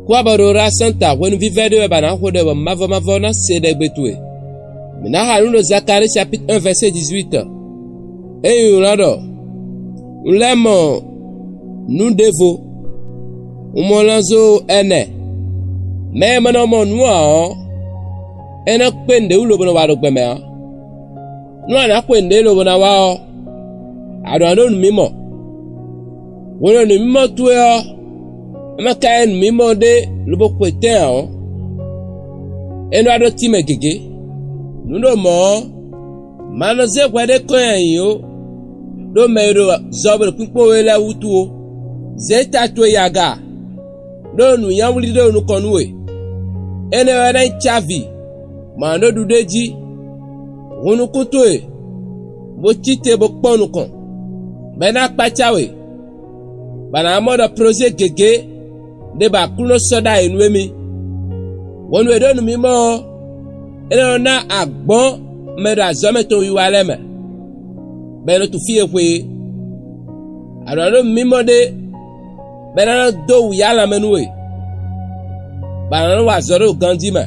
Kwa barora santa wenu vivede bana hode wa mavona sede betue. Mina haluno Zacharie chapitre 1 verset 18. Et yulado. Ulemo nous devo. Umolanzo ene. Me manomo nuo. Ena kwende ulo bono wado gbeme. Nuo na kwende lo bono wao. Ado mimo. Wono ni mimo tuyo. Maka en mimo de lubo kwete o. Eno ado time gege. Nuno mo. Mano ze kwede koyan yo. Do meiro zobre pipo wela wutuo. Ze tatwe yaga. Do nu yamuli do nu konwe. Ene wana chavi. Mano dudeji. Wonu kutoe. Bo chite bo ponu kon. Bena pachawe. Bana amoda projet gege. De ba kuno soda enwemi. Wonu edo nu mimo. Ene ona agbon. Mera zometo yuwaleme. Beno tu fie kwe. Arano mimo de. Bena do yala menwe. Bana wa zoro gandima.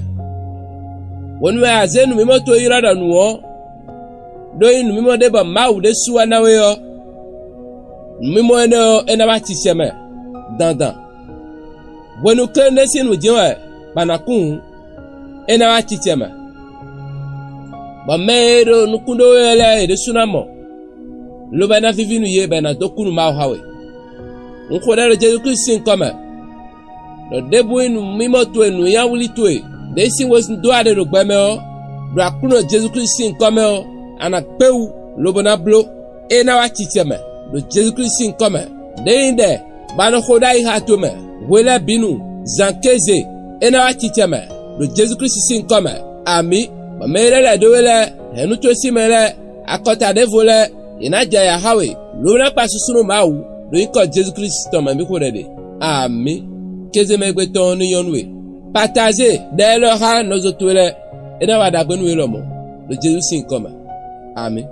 Wonu azenu mimo to irada nuo. Do inu mimo de ba mau de suwa nawe yo. Mimo ena wa tisheme. Dandan. Wonu kende sinu jiwa. Bana kun. Ena wa tisheme. Ba mero nukundo ele de sunamo. Lo bana vivinu ye bana dokunu ma hawe. Nko dare Jesu Christ nkoma. No debu inu mimo to enu ya wuli to e. De sin was ndo ade ro gbeme o. Bra kuno Jesu Christ nkoma o. Ana peu lo bana blo e na wa chicheme. Do Jesu Christ nkoma. De inde bana khoda I hatome. Wela binu zankeze e na wa chicheme. Do Jesu Christ nkoma. Ami ba mere la dowele enu to simele akota de vole ina jaya hawe lona pasusunu mawu do iko Jesu Christ to ma mi ko dede ami keze megbe to ni yonwe partager de lo ha nozo tole ina wada gbenu lo mo do Jesu sin koma ami.